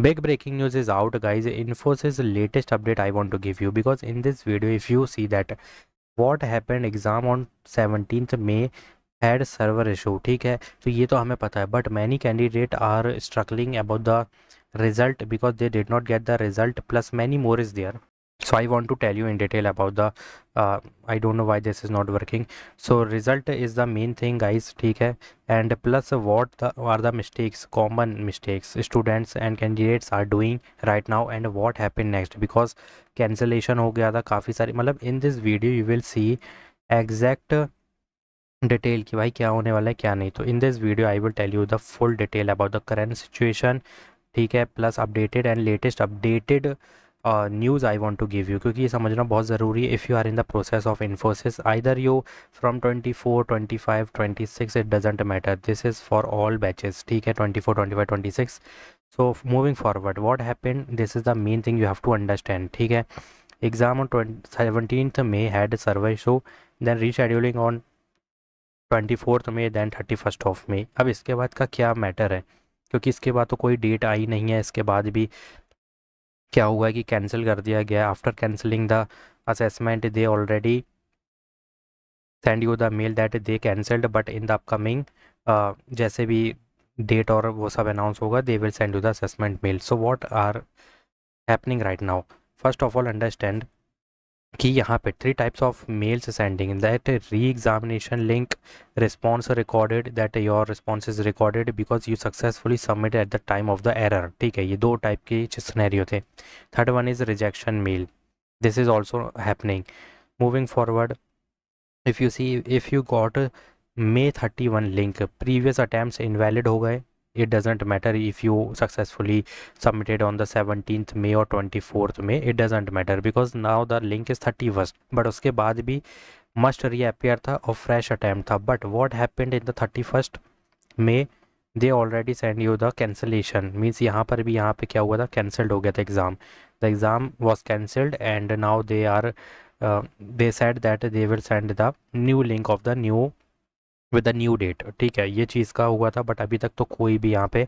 Big breaking news is out, guys. Infosys latest update I want to give you, because in this video, if you see that what happened exam on 17th May had server issue, ठीक है, तो ये तो हमें पता है, but many candidate are struggling about the result because they did not get the result, plus many more is there. So I want to tell you in detail about the I don't know why this is not working. So result is the main thing, guys, ठीक है, and plus what are the mistakes, common mistakes students and candidates are doing right now, and what happened next, because cancellation हो गया था काफ़ी सारी, मतलब in this video you will see exact detail कि भाई क्या होने वाला है क्या नहीं। तो in this video I will tell you the full detail about the current situation, ठीक है, plus updated and latest updated news I want to give you, क्योंकि ये समझना बहुत ज़रूरी है। If you are in the process of Infosys, either you from 24, 25, 26, it doesn't matter, this is for all batches, ठीक है, 24, 25, 26। So moving forward, what happened, this is the main thing you have to understand, ठीक है। Exam on 17th May had survey show, then rescheduling on 24th May, then 31st May। अब इसके बाद का क्या matter है, क्योंकि इसके बाद तो कोई डेट आई नहीं है। इसके बाद भी क्या हुआ है कि कैंसिल कर दिया गया। After cancelling the assessment they already send you the mail that they cancelled, but in the upcoming जैसे भी डेट और वो सब अनाउंस होगा, they will send you the assessment mail. So what are happening right now, first of all understand कि यहाँ पे 3 types of mails sending, that re examination link response recorded, that your response is recorded because you successfully submit eight the time of the error, ठीक है, ये 2 type के scenario थे। Third one is rejection mail, this is also happening. Moving forward, if you see, if you got May 31 link, previous attempts invalid हो गए, it doesn't matter if you successfully submitted on the 17th May or 24th May, it doesn't matter because now the link is 31st, but उसके बाद भी must reappear था और fresh attempt था। but what happened in the 31st May, they already send you the cancellation, means यहाँ पर भी यहाँ पे क्या हुआ था, cancelled हो गया था exam, the exam was cancelled and now they are they said that they will send the new link of the new with the new date, ठीक है, ये चीज़ का हुआ था, बट अभी तक तो कोई भी यहाँ पे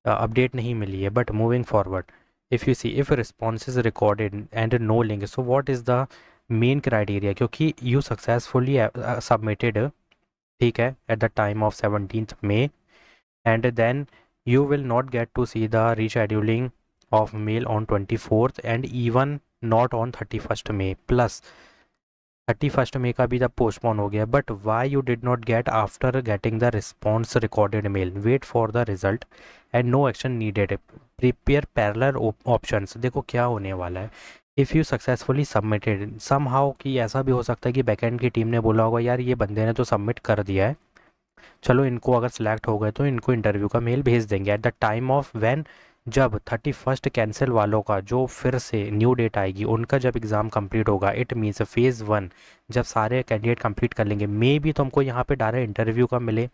अपडेट नहीं मिली है। But moving forward, if you see, if response is recorded and no link, so what is the main criteria, क्योंकि यू सक्सेसफुली सबमिटेड, ठीक है, at the time of 17th May, and then you will not get to see the rescheduling of mail on 24th and even not on 31st May, plus 31st May का भी जब postpone हो गया। But why you did not get after getting the response recorded mail, wait for the result and no action needed, prepare parallel options. देखो क्या होने वाला है, if you successfully submitted somehow, कि ऐसा भी हो सकता है कि बैकएंड की टीम ने बोला होगा यार ये बंदे ने तो सबमिट कर दिया है, चलो इनको अगर सिलेक्ट हो गए तो इनको इंटरव्यू का मेल भेज देंगे eight the time of when, जब 31st कैंसिल वालों का जो फिर से न्यू डेट आएगी, उनका जब एग्ज़ाम कंप्लीट होगा, इट मीन्स फेज़ 1 जब सारे कैंडिडेट कंप्लीट कर लेंगे, मे भी तुमको यहाँ पे डायरेक्ट इंटरव्यू का मिले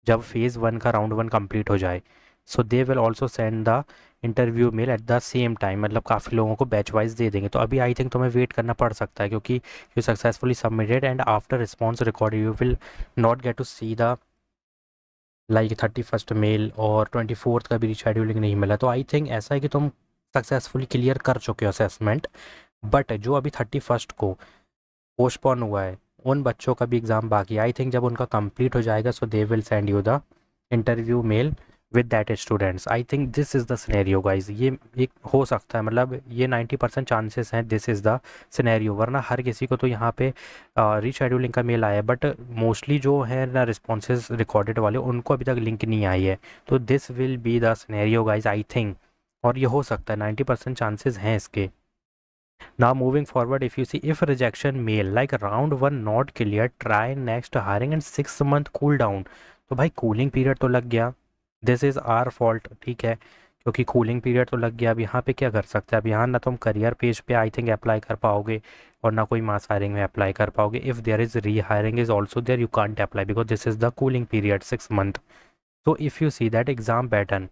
जब फेज़ 1 का राउंड 1 कंप्लीट हो जाए। So they will also send the interview mail at the same time, मतलब काफ़ी लोगों को बैच वाइज दे देंगे। तो अभी आई थिंक तुम्हें वेट करना पड़ सकता है, क्योंकि you successfully submitted and after response record you will not get to see the like 31st mail, और 24th का भी रिशेड्यूलिंग नहीं मिला। तो आई थिंक ऐसा है कि तुम सक्सेसफुली क्लियर कर चुके हो असेसमेंट, बट जो अभी 31st को पोस्टपोन हुआ है उन बच्चों का भी एग्ज़ाम बाकी। आई थिंक जब उनका कंप्लीट हो जाएगा, so they will send you the interview mail with that students. I think this is the scenario guys, ये एक हो सकता है, मतलब ये 90% चांसेस हैं, दिस इज़ द सिनेरियो, वरना हर किसी को तो यहाँ पे रीशेड्यूलिंग का मेल आया, बट मोस्टली जो है ना रिस्पॉन्सेज रिकॉर्डेड वाले, उनको अभी तक लिंक नहीं आई है। तो this will be the scenario guys I think, और ये हो सकता है, 90% चांसेस हैं इसके। Now moving forward, if you see, if rejection mail like round 1 not clear, try next hiring and 6 month cool down, तो भाई कूलिंग पीरियड तो लग गया, दिस इज़ आर फॉल्ट, ठीक है, क्योंकि कूलिंग पीरियड तो लग गया। अब यहाँ पे क्या कर सकते हैं, अब यहाँ ना तुम करियर पेज पे आई थिंक अप्लाई कर पाओगे और ना कोई मास हायरिंग में अप्लाई कर पाओगे। If there is re hiring is also there, you can't apply because this is the cooling period 6 month। तो if you see that exam pattern,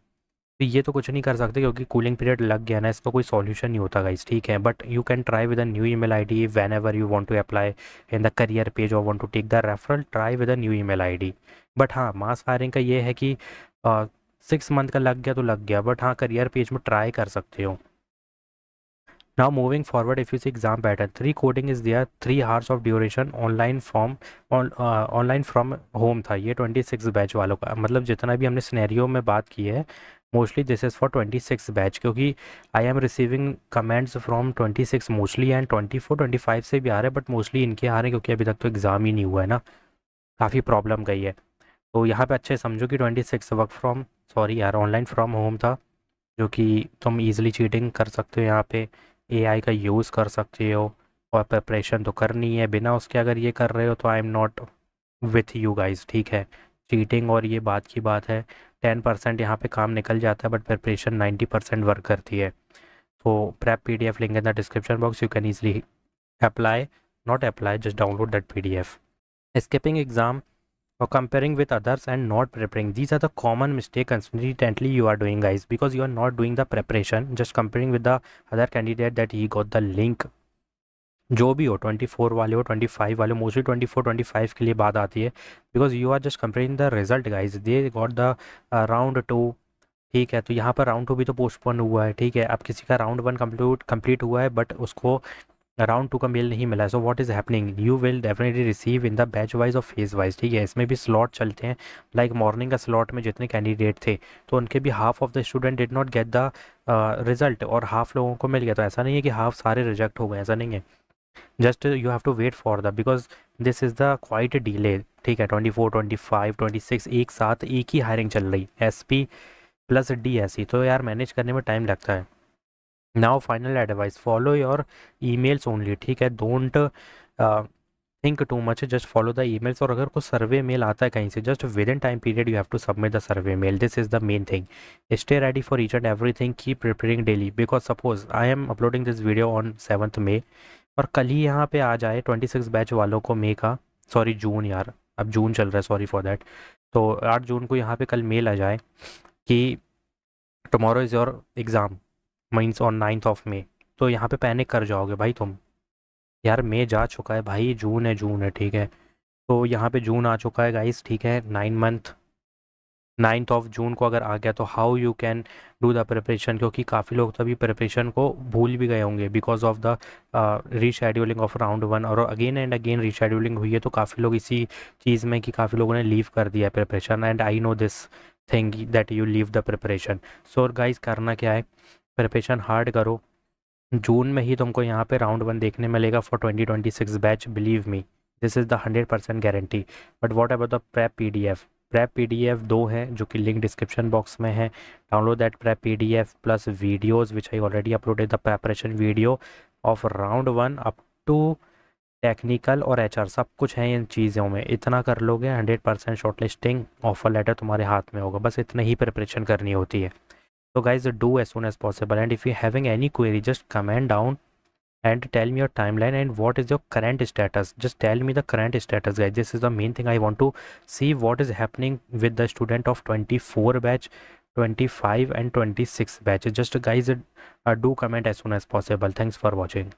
तो ये तो कुछ नहीं कर सकते क्योंकि कूलिंग पीरियड लग गया ना, इसका कोई सॉल्यूशन नहीं होता गाइस, ठीक है। But you can try with a new email ID whenever you want to apply in the career page और want to take the referral, try with a new email ID. But हाँ, mass hiring का ये है कि 6 month का लग गया तो लग गया, बट हाँ करियर पेज में ट्राई कर सकते हो। Now moving forward, if you see exam pattern, 3 coding is there, 3 hours of duration, online from home था ये 26 बैच वालों का। मतलब जितना भी हमने सिनेरियो में बात की है, mostly this is for 26 batch, क्योंकि I am receiving comments from 26 mostly, and 24 25 से भी आ रहे हैं, बट मोस्टली इनके आ रहे हैं क्योंकि अभी तक तो एग्ज़ाम ही नहीं हुआ है ना, काफ़ी प्रॉब्लम गई है। तो यहाँ पे अच्छे समझो कि 26 वर्क फ्रॉम, सॉरी यार, ऑनलाइन फ्रॉम होम था, जो कि तुम इजीली चीटिंग कर सकते हो यहाँ पे, एआई का यूज़ कर सकते हो, और प्रिपरेशन तो करनी है, बिना उसके अगर ये कर रहे हो तो I am not with you guys, ठीक है। चीटिंग और ये बात की बात है, 10% यहाँ पे काम निकल जाता है, बट प्रिपरेशन 90% वर्क करती है। तो prep PDF link in the description box, you can easily apply, not apply, just download that PDF। Skipping exam or comparing with others and not preparing, these are the common mistake consistently you are doing guys, because you are not doing the preparation, just comparing with the other candidate that he got the link। जो भी हो 24 वाले हो 25 वाले, mostly 24 25 के लिए बात आती है, because you are just comparing the result guys, they got the round 2, ठीक है। तो यहाँ पर राउंड 2 भी तो पोस्टपोन हुआ है, ठीक है। अब किसी का राउंड 1 कंप्लीट हुआ है, बट उसको राउंड 2 का मेल नहीं मिला है। सो what is happening, you will definitely receive in the batch wise और फेज वाइज, ठीक है। इसमें भी स्लॉट चलते हैं, लाइक मॉर्निंग का स्लॉट में जितने कैंडिडेट थे, तो उनके भी half of the student did not get the result, और हाफ लोगों को मिल गया। तो ऐसा नहीं है कि हाफ सारे रिजेक्ट हो गए, ऐसा नहीं है। Just you have to wait for the, because this is the quite delay, ठीक है। 24 25 26 एक साथ एक ही हायरिंग चल रही, SP प्लस DSE, तो यार मैनेज करने में टाइम लगता है। Now final advice, follow your emails only, ठीक है। Don't think too much, just follow the emails, और अगर कोई सर्वे मेल आता है कहीं से, just within time period you have to submit the survey mail, this is the main thing. Stay ready for each and everything, keep preparing daily, because suppose I am uploading this video on 7 May, और कल ही यहाँ पे आ जाए 26 batch वालों को मई का, sorry जून यार, अब जून चल रहा है, सॉरी फॉर दैट। तो 8 जून को यहाँ पे कल मेल आ जाए कि tomorrow is your exam, means on 9 मई, तो यहाँ पे पैनिक कर जाओगे भाई तुम, यार मई जा चुका है भाई, जून है, ठीक है। तो यहाँ पे जून आ चुका है गाइस, ठीक है। 9 मंथ, 9 जून को अगर आ गया तो how you can do the preparation, क्योंकि काफ़ी लोग तो अभी प्रिपरेशन को भूल भी गए होंगे because of the rescheduling of round 1, और अगेन एंड अगेन रीशेड्यूलिंग हुई है, तो काफ़ी लोग इसी चीज़ में कि काफ़ी लोगों ने लीव कर दिया preparation, and I know this thing that you leave the preparation. So guys करना क्या है, प्रिपरेशन हार्ड करो, जून में ही तुमको यहाँ पे राउंड 1 देखने मिलेगा for 2026 batch, believe me, this is the 100% guarantee. But what about the prep PDF, prep PDF 2 है, जो कि लिंक डिस्क्रिप्शन बॉक्स में है, download that prep PDF plus videos which I already uploaded the preparation video of round 1 up to technical और HR, सब कुछ है इन चीज़ों में। इतना कर लोगे 100% शॉर्ट लिस्टिंग ऑफर लेटर तुम्हारे हाथ में होगा, बस इतना ही प्रिपरेशन करनी होती है। So guys, do as soon as possible, and if you're having any query, just comment down and tell me your timeline and what is your current status. Just tell me the current status guys, this is the main thing I want to see, what is happening with the student of 24 batch, 25 and 26 batch. Just guys, do comment as soon as possible. Thanks for watching.